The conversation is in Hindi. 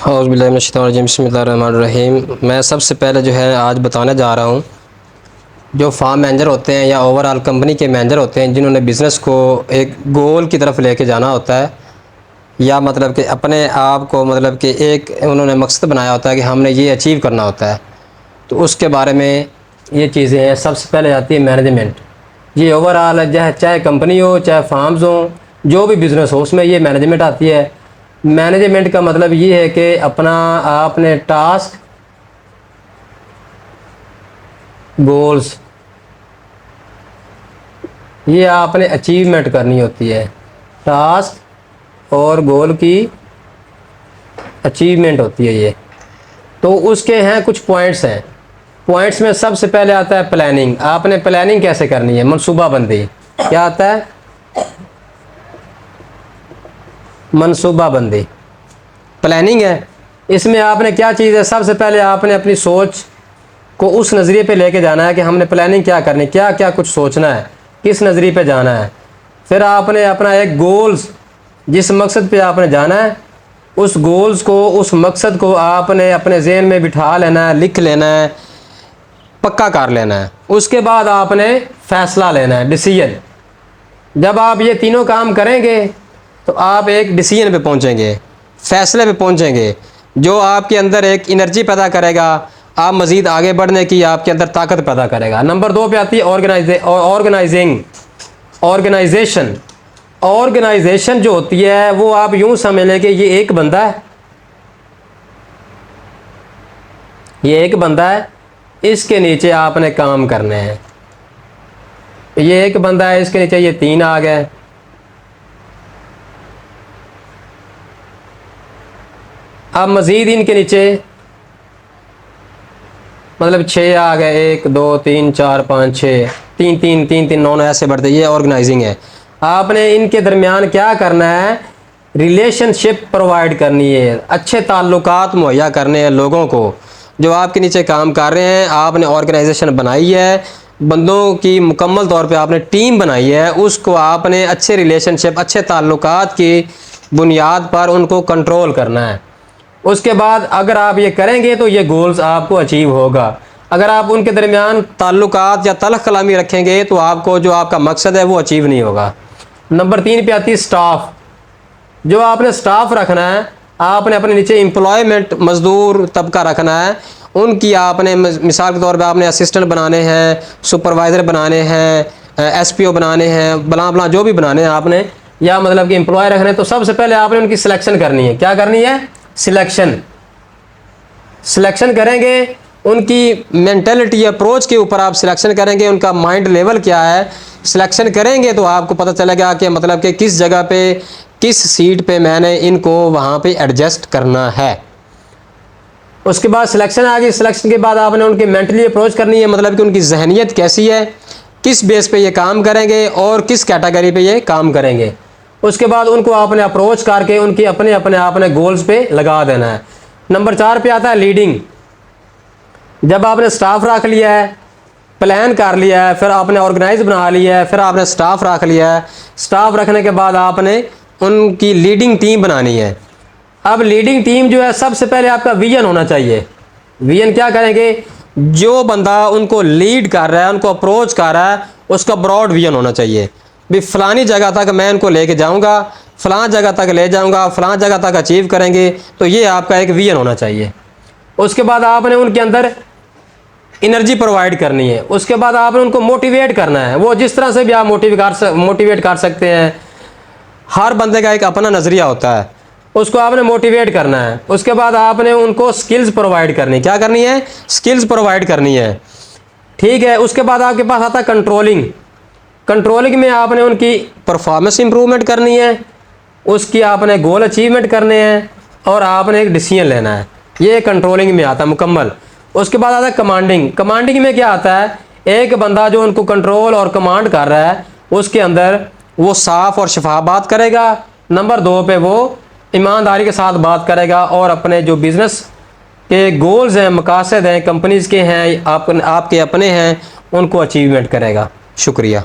बिस्मिल्लाहिर्रहमानिर्रहीम। मैं सबसे पहले जो है आज बताने जा रहा हूँ, जो फार्म मैनेजर होते हैं या ओवरऑल कंपनी के मैनेजर होते हैं, जिन्होंने बिज़नेस को एक गोल की तरफ लेके जाना होता है, या मतलब कि अपने आप को मतलब कि एक उन्होंने मकसद बनाया होता है कि हमने ये अचीव करना होता है। तो उसके बारे में ये चीज़ें हैं। सबसे पहले आती है मैनेजमेंट। ये ओवरऑल चाहे कंपनी हो, चाहे फार्म्स हो, जो भी बिज़नेस हो, उसमें ये मैनेजमेंट आती है। मैनेजमेंट का मतलब ये है कि अपना आपने टास्क, गोल्स, ये आपने अचीवमेंट करनी होती है। टास्क और गोल की अचीवमेंट होती है ये। तो उसके हैं कुछ पॉइंट्स हैं। पॉइंट्स में सबसे पहले आता है प्लानिंग। आपने प्लानिंग कैसे करनी है, मनसूबाबंदी। क्या आता है? मनसूबाबंदी, प्लानिंग है। इसमें आपने क्या चीज़ है, सबसे पहले आपने अपनी सोच को उस नज़रिए पे लेके जाना है कि हमने प्लानिंग क्या करनी, क्या क्या कुछ सोचना है, किस नज़रिए पे जाना है। फिर आपने अपना एक गोल्स, जिस मकसद पे आपने जाना है, उस गोल्स को, उस मकसद को आपने अपने जहन में बिठा लेना है, लिख लेना है, पक्का कर लेना है। उसके बाद आपने फ़ैसला लेना है, डिसीजन। जब आप ये तीनों काम करेंगे तो आप एक डिसीजन पे पहुंचेंगे, फ़ैसले पे पहुंचेंगे, जो आपके अंदर एक एनर्जी पैदा करेगा, आप मज़ीद आगे बढ़ने की आपके अंदर ताकत पैदा करेगा। नंबर 2 पे आती है ऑर्गेनाइजेशन। ऑर्गेनाइजेशन जो होती है वो आप यूं समझ लें कि ये एक बंदा है, ये एक बंदा है, इसके नीचे आपने काम करने हैं। ये एक बंदा है, इसके नीचे ये 3 आ गए। अब मज़ीद इनके नीचे मतलब 6 आ गए, 1 2 3 4 5 6, 3 3 3 3 9 ऐसे बढ़ते। ये ऑर्गेनाइजिंग है। आपने इनके दरमियान क्या करना है, रिलेशनशिप प्रोवाइड करनी है, अच्छे ताल्लुकात मुहैया करने हैं लोगों को जो आपके नीचे काम कर रहे हैं। आपने ऑर्गेनाइजेशन बनाई है, बंदों की मुकम्मल तौर पे आपने टीम बनाई है, उसको आपने अच्छे रिलेशनशिप, अच्छे ताल्लुकात की बुनियाद पर उनको कंट्रोल करना है। उसके बाद अगर आप ये करेंगे तो ये गोल्स आपको अचीव होगा। अगर आप उनके दरमियान ताल्लुकात या तलख कलामी रखेंगे तो आपको जो आपका मकसद है वो अचीव नहीं होगा। नंबर 3 पे आती है स्टाफ। जो आपने स्टाफ रखना है, आपने अपने नीचे एम्प्लॉयमेंट मज़दूर तबका रखना है। उनकी आपने मिसाल के तौर पे आपने असिस्टेंट बनाने हैं, सुपरवाइज़र बनाने हैं, एसपीओ बनाने हैं, बला बला जो भी बनाने हैं आपने, या मतलब कि एम्प्लॉय रखने हैं। तो सबसे पहले आपने उनकी सिलेक्शन करनी है। क्या करनी है? सिलेक्शन करेंगे। उनकी मेंटेलिटी, अप्रोच के ऊपर आप सिलेक्शन करेंगे, उनका माइंड लेवल क्या है, सिलेक्शन करेंगे तो आपको पता चलेगा कि मतलब कि किस जगह पे, किस सीट पे मैंने इनको वहाँ पे एडजस्ट करना है। उसके बाद सिलेक्शन आ गई। सिलेक्शन के बाद आपने उनकी मेंटली अप्रोच करनी है, मतलब कि उनकी जहनीत कैसी है, किस बेस पे ये काम करेंगे और किस कैटेगरी पे ये काम करेंगे। उसके बाद उनको आपने अप्रोच करके उनकी अपने अपने आपने गोल्स पे लगा देना है। नंबर 4 पे आता है लीडिंग। जब आपने स्टाफ रख लिया है, प्लान कर लिया है, फिर आपने ऑर्गेनाइज बना लिया है, फिर आपने स्टाफ रख लिया है, स्टाफ रखने के बाद आपने उनकी लीडिंग टीम बनानी है। अब लीडिंग टीम जो है, सबसे पहले आपका विजन होना चाहिए। विजन क्या करेंगे, जो बंदा उनको लीड कर रहा है, उनको अप्रोच कर रहा है, उसका ब्रॉड विजन होना चाहिए। भी फलानी जगह तक मैं इनको लेके जाऊंगा, फलां जगह तक ले जाऊंगा, फलां जगह तक अचीव करेंगे। तो ये आपका एक विजन होना चाहिए। उसके बाद आपने उनके अंदर एनर्जी प्रोवाइड करनी है। उसके बाद आपने उनको मोटिवेट करना है। वो जिस तरह से भी आप मोटिवेट कर सकते हैं। हर बंदे का एक अपना नज़रिया होता है, उसको आपने मोटिवेट करना है। उसके बाद आपने उनको स्किल्स प्रोवाइड करनी। क्या करनी है? स्किल्स प्रोवाइड करनी है। ठीक है। उसके बाद आपके पास आता है कंट्रोलिंग। कंट्रोलिंग में आपने उनकी परफॉर्मेंस इंप्रूवमेंट करनी है, उसकी आपने गोल अचीवमेंट करने हैं, और आपने एक डिसीजन लेना है। ये कंट्रोलिंग में आता है मुकम्मल। उसके बाद आता है कमांडिंग। कमांडिंग में क्या आता है, एक बंदा जो उनको कंट्रोल और कमांड कर रहा है, उसके अंदर वो साफ और शफाफ बात करेगा। नंबर 2 पे वो ईमानदारी के साथ बात करेगा, और अपने जो बिज़नेस के गोल्स हैं, मकासद हैं, कंपनीज़ के हैं, आपके अपने हैं, उनको अचीवमेंट करेगा। शुक्रिया।